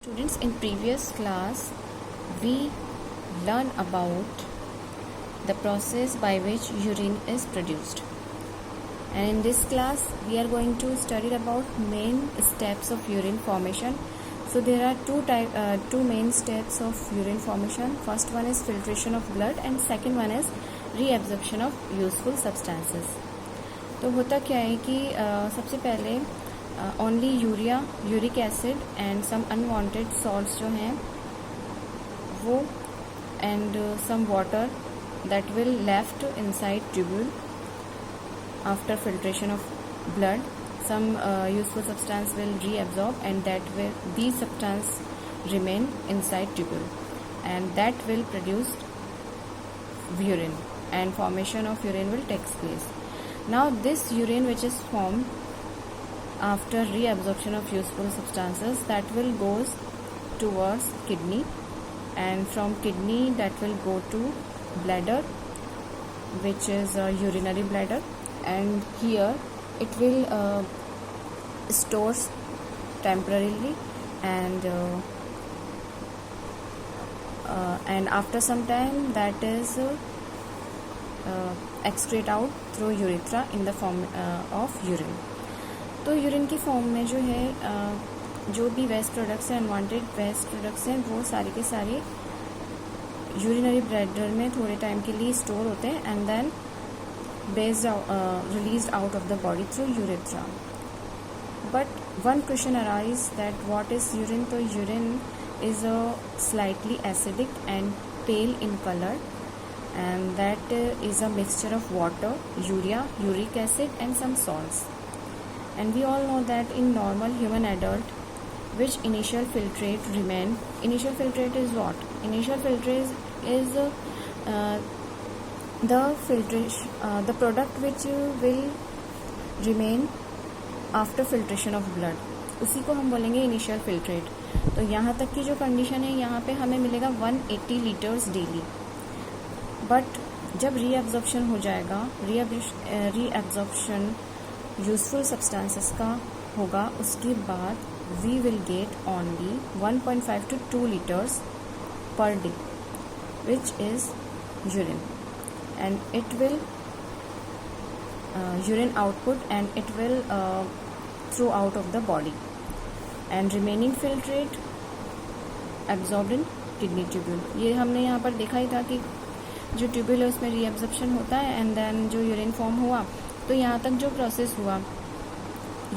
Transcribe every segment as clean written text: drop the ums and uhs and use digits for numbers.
Students, in previous class we learned about the process by which urine is produced, and in this class we are going to study about main steps of urine formation. So there are two main steps of urine formation. First one is filtration of blood and second one is reabsorption of useful substances. तो होता क्या है कि सबसे पहले only urea, uric acid and some unwanted salts जो हैं वो and some water that will left inside tubule after filtration of blood. Some useful substance will reabsorb and that will these substance remain inside tubule and that will produce urine and formation of urine will take place. Now this urine which is formed after reabsorption of useful substances, that will goes towards kidney and from kidney that will go to bladder, which is a urinary bladder, and here it will stores temporarily and after some time that is excrete out through urethra in the form of urine. तो urine की form में जो है जो भी waste products हैं, unwanted waste products हैं, वो सारे के सारे यूरिनरी ब्लैडर में थोड़े टाइम के लिए स्टोर होते हैं and then released out of the body through urethra. But one question arise that what is urine. तो urine is a slightly acidic and pale in colour and that is a mixture of water, urea, uric acid and some salts. And we all know that in normal human adult which initial filtrate remain. Initial filtrate is what? Initial filtrate is the filtration the product which will remain after filtration of blood, उसी को हम बोलेंगे initial filtrate. तो यहाँ तक की जो condition है, यहाँ पे हमें मिलेगा 180 लीटर्स डेली. बट जब रीअब्जॉर्प्शन हो जाएगा, रीअब्जॉर्प्शन यूजफुल सब्सटेंसेस का होगा, उसके बाद we will get only 1.5 to 2 liters per day which is urine and it will urine output and it will through out of the body and remaining filtrate absorbed in kidney tubule. ये हमने यहाँ पर देखा ही था कि जो tubule है उसमें रीअब्जॉर्प्शन होता है एंड देन जो यूरिन फॉर्म हुआ. तो यहाँ तक जो प्रोसेस हुआ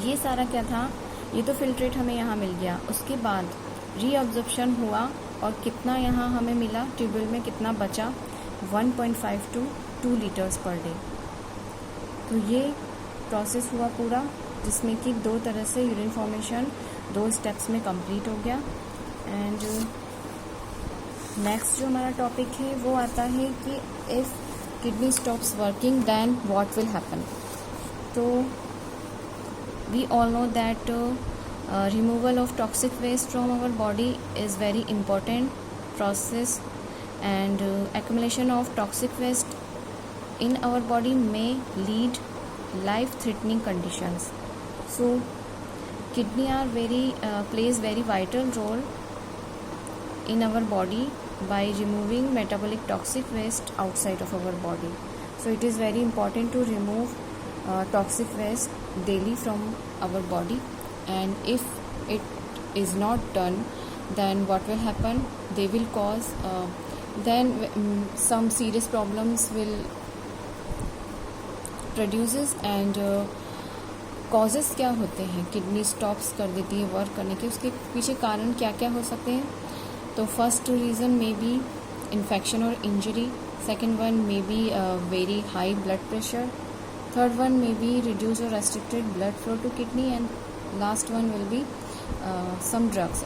ये सारा क्या था, ये तो फिल्ट्रेट हमें यहाँ मिल गया. उसके बाद रीअब्जॉर्प्शन हुआ और कितना यहाँ हमें मिला, ट्यूब्यूल में कितना बचा, 1.5 to 2 liters पर डे. तो ये प्रोसेस हुआ पूरा, जिसमें कि दो तरह से यूरिन फॉर्मेशन 2 स्टेप्स में कंप्लीट हो गया. एंड नेक्स्ट जो हमारा टॉपिक है वो आता है कि if kidney stops working then what will happen. तो we all know that removal of toxic waste from our body is very important process and accumulation of toxic waste in our body may lead life threatening conditions. So kidney are plays very vital role in our body by removing metabolic toxic waste outside of our body. So it is very important to remove toxic waste daily from our body, and if it is not done then what will happen, they will cause then some serious problems will produces. and causes क्या होते हैं, kidney stops कर देती है work करने के, उसके पीछे कारण क्या क्या हो सकते हैं. तो first reason may be infection और injury, second one may be very high blood pressure, third one may be reduce और restricted blood flow to kidney and last one will be some drugs.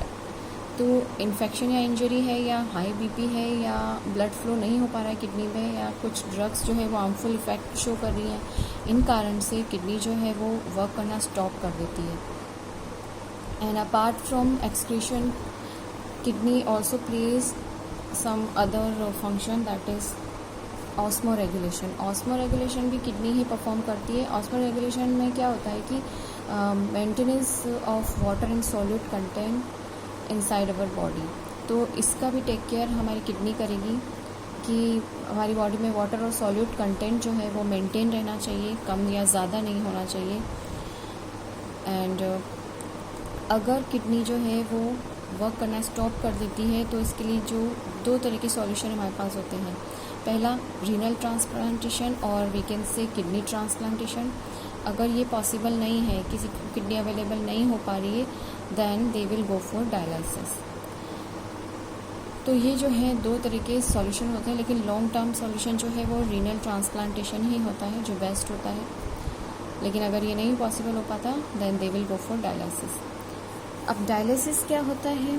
तो infection या injury है या high BP है या blood flow नहीं हो पा रहा है किडनी में, या कुछ ड्रग्स जो है वो हार्मफुल इफेक्ट शो कर रही हैं, इन कारण से किडनी जो है वो वर्क करना स्टॉप कर देती है. And apart from excretion, kidney also plays some other function, that is osmoregulation. osmoregulation भी किडनी ही परफॉर्म करती है. osmoregulation में क्या होता है कि maintenance of water in solute content inside our body. तो इसका भी टेक केयर हमारी किडनी करेगी कि हमारी बॉडी में वाटर और सॉल्यूट कंटेंट जो है वो मेंटेन रहना चाहिए, कम या ज़्यादा नहीं होना चाहिए। एंड अगर किडनी जो है वो वर्क करना स्टॉप कर देती है तो इसके लिए जो 2 तरह के सॉल्यूशन हमारे पास होते हैं। पहला रीनल ट्रांसप्लांटेशन और we can say kidney transplantation. अगर ये पॉसिबल नहीं है, किसी को किडनी अवेलेबल नहीं हो पा रही है, then they will go for dialysis. तो ये जो है 2 तरह के सॉल्यूशन होते हैं, लेकिन लॉन्ग टर्म सॉल्यूशन जो है वो रीनल ट्रांसप्लांटेशन ही होता है जो बेस्ट होता है। लेकिन अगर ये नहीं पॉसिबल हो पाता then they will go for dialysis. अब डायलिसिस क्या होता है?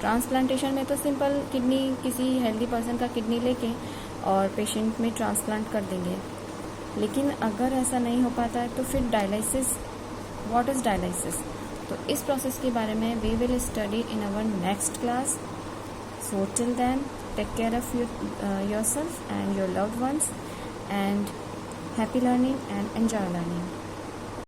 ट्रांसप्लांटेशन में तो सिंपल किडनी किसी हेल्दी पर्सन का किडनी लेके और पेशेंट में ट्रांसप्लांट कर देंगे। लेकिन अगर ऐसा नहीं हो पाता है तो फिर डायलिसिस, व्हाट इज़ डायलिसिस? तो इस प्रोसेस के बारे में we will study in our next class. So till then take care of yourself and your loved ones, and happy learning and enjoy learning.